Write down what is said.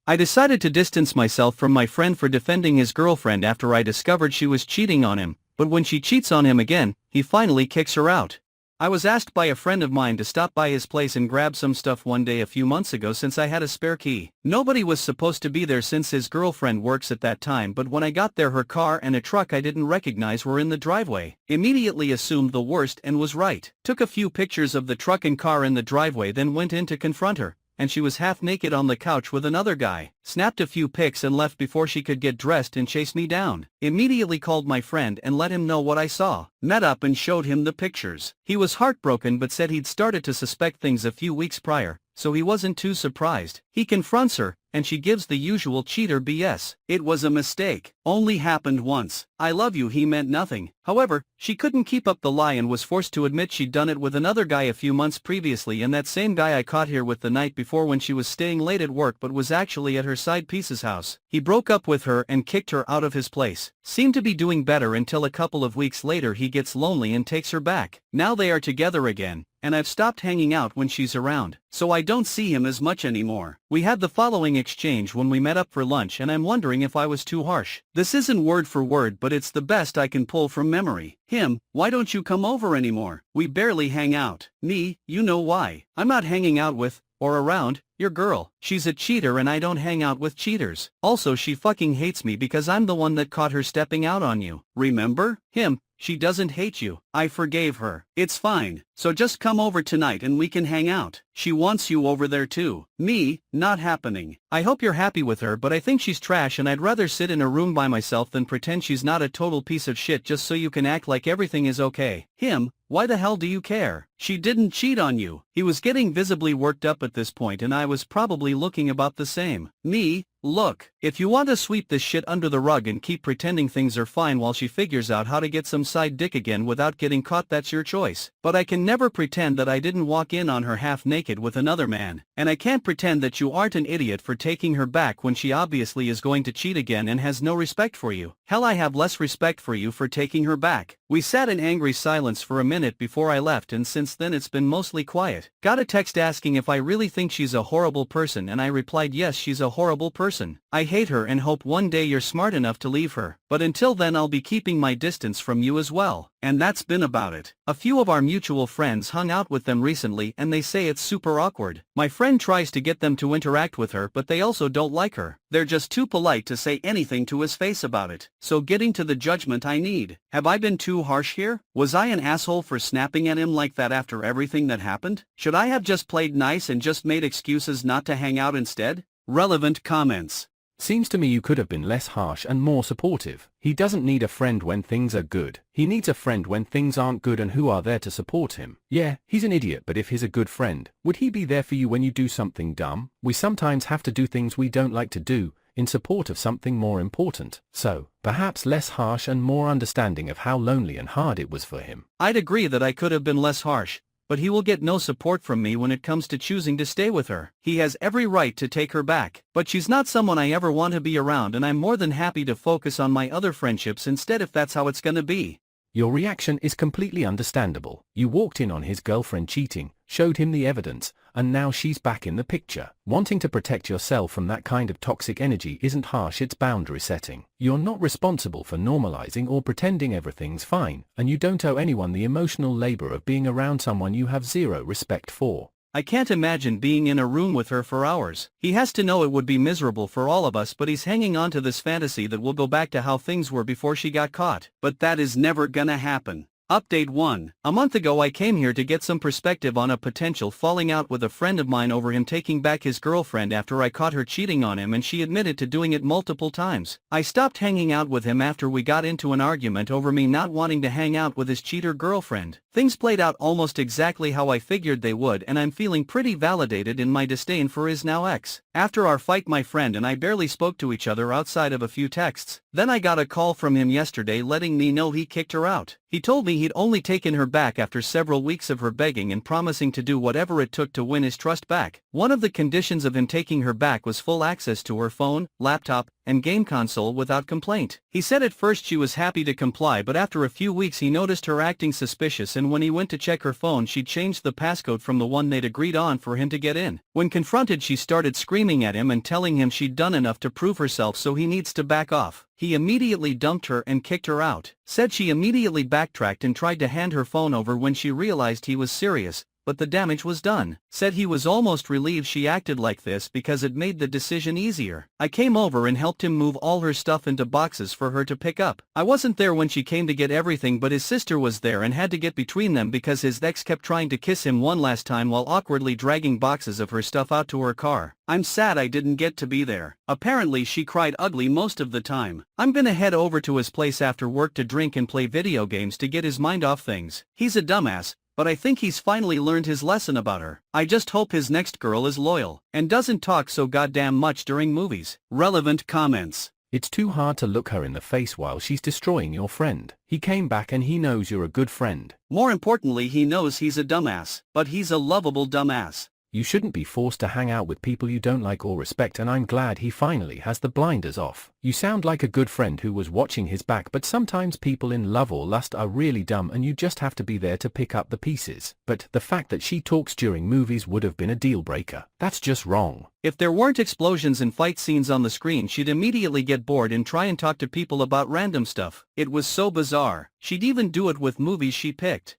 I decided to distance myself from my friend for defending his girlfriend after I discovered she was cheating on him, but when she cheats on him again, he finally kicks her out. I was asked by a friend of mine to stop by his place and grab some stuff one day a few months ago since I had a spare key. Nobody was supposed to be there since his girlfriend works at that time, but when I got there her car and a truck I didn't recognize were in the driveway. Immediately assumed the worst and was right. Took a few pictures of the truck and car in the driveway, then went in to confront her, and she was half naked on the couch with another guy. Snapped a few pics and left before she could get dressed and chase me down. Immediately called my friend and let him know what I saw. Met up and showed him the pictures. He was heartbroken but said he'd started to suspect things a few weeks prior, so he wasn't too surprised. He confronts her, and she gives the usual cheater BS. It was a mistake. Only happened once. I love you, he meant nothing. However, she couldn't keep up the lie and was forced to admit she'd done it with another guy a few months previously, and that same guy I caught here with the night before when she was staying late at work but was actually at her side piece's house. He broke up with her and kicked her out of his place. Seemed to be doing better until a couple of weeks later he gets lonely and takes her back. Now they are together again, and I've stopped hanging out when she's around, so I don't see him as much anymore. We had the following exchange when we met up for lunch, and I'm wondering if I was too harsh. This isn't word for word, but it's the best I can pull from memory. Him: why don't you come over anymore? We barely hang out. Me: you know why. I'm not hanging out with, or around, your girl. She's a cheater and I don't hang out with cheaters. Also, she fucking hates me because I'm the one that caught her stepping out on you. Remember? Him: she doesn't hate you. I forgave her. It's fine, so just come over tonight and we can hang out. She wants you over there too. Me: not happening. I hope you're happy with her, but I think she's trash and I'd rather sit in a room by myself than pretend she's not a total piece of shit just so you can act like everything is okay. Him: why the hell do you care? She didn't cheat on you. He was getting visibly worked up at this point and I was probably looking about the same. Me: look, if you want to sweep this shit under the rug and keep pretending things are fine while she figures out how to get some side dick again without getting caught, that's your choice. But I can never pretend that I didn't walk in on her half naked with another man. And I can't pretend that you aren't an idiot for taking her back when she obviously is going to cheat again and has no respect for you. Hell, I have less respect for you for taking her back. We sat in angry silence for a minute before I left, and since then it's been mostly quiet. Got a text asking if I really think she's a horrible person, and I replied yes, she's a horrible person. I hate her and hope one day you're smart enough to leave her. But until then I'll be keeping my distance from you as well. And that's been about it. A few of our mutual friends hung out with them recently and they say it's super awkward. My friend tries to get them to interact with her, but they also don't like her. They're just too polite to say anything to his face about it. So getting to the judgment I need. Have I been too harsh here? Was I an asshole for snapping at him like that after everything that happened? Should I have just played nice and just made excuses not to hang out instead? Relevant comments. Seems to me you could have been less harsh and more supportive. He doesn't need a friend when things are good. He needs a friend when things aren't good and who are there to support him. Yeah, he's an idiot, but if he's a good friend, would he be there for you when you do something dumb? We sometimes have to do things we don't like to do in support of something more important. So, perhaps less harsh and more understanding of how lonely and hard it was for him. I'd agree that I could have been less harsh, but he will get no support from me when it comes to choosing to stay with her. He has every right to take her back, but she's not someone I ever want to be around, and I'm more than happy to focus on my other friendships instead if that's how it's gonna be. Your reaction is completely understandable. You walked in on his girlfriend cheating, showed him the evidence, and now she's back in the picture. Wanting to protect yourself from that kind of toxic energy isn't harsh, it's boundary setting. You're not responsible for normalizing or pretending everything's fine, and you don't owe anyone the emotional labor of being around someone you have zero respect for. I can't imagine being in a room with her for hours. He has to know it would be miserable for all of us, but he's hanging on to this fantasy that we'll go back to how things were before she got caught. But that is never gonna happen. Update 1. A month ago I came here to get some perspective on a potential falling out with a friend of mine over him taking back his girlfriend after I caught her cheating on him, and she admitted to doing it multiple times. I stopped hanging out with him after we got into an argument over me not wanting to hang out with his cheater girlfriend. Things played out almost exactly how I figured they would, and I'm feeling pretty validated in my disdain for his now ex. After our fight, my friend and I barely spoke to each other outside of a few texts. Then I got a call from him yesterday letting me know he kicked her out. He told me he'd only taken her back after several weeks of her begging and promising to do whatever it took to win his trust back. One of the conditions of him taking her back was full access to her phone, laptop, and game console without complaint. He said at first she was happy to comply, but after a few weeks he noticed her acting suspicious, and when he went to check her phone she'd changed the passcode from the one they'd agreed on for him to get in. When confronted, she started screaming at him and telling him she'd done enough to prove herself, so he needs to back off. He immediately dumped her and kicked her out. Said she immediately backtracked and tried to hand her phone over when she realized he was serious, but the damage was done. Said he was almost relieved she acted like this because it made the decision easier. I came over and helped him move all her stuff into boxes for her to pick up. I wasn't there when she came to get everything, but his sister was there and had to get between them because his ex kept trying to kiss him one last time while awkwardly dragging boxes of her stuff out to her car. I'm sad I didn't get to be there. Apparently she cried ugly most of the time. I'm gonna head over to his place after work to drink and play video games to get his mind off things. He's a dumbass, but I think he's finally learned his lesson about her. I just hope his next girl is loyal and doesn't talk so goddamn much during movies. Relevant comments. It's too hard to look her in the face while she's destroying your friend. He came back and he knows you're a good friend. More importantly, he knows he's a dumbass, but he's a lovable dumbass. You shouldn't be forced to hang out with people you don't like or respect, and I'm glad he finally has the blinders off. You sound like a good friend who was watching his back, but sometimes people in love or lust are really dumb and you just have to be there to pick up the pieces. But the fact that she talks during movies would have been a deal breaker. That's just wrong. If there weren't explosions and fight scenes on the screen, she'd immediately get bored and try and talk to people about random stuff. It was so bizarre. She'd even do it with movies she picked.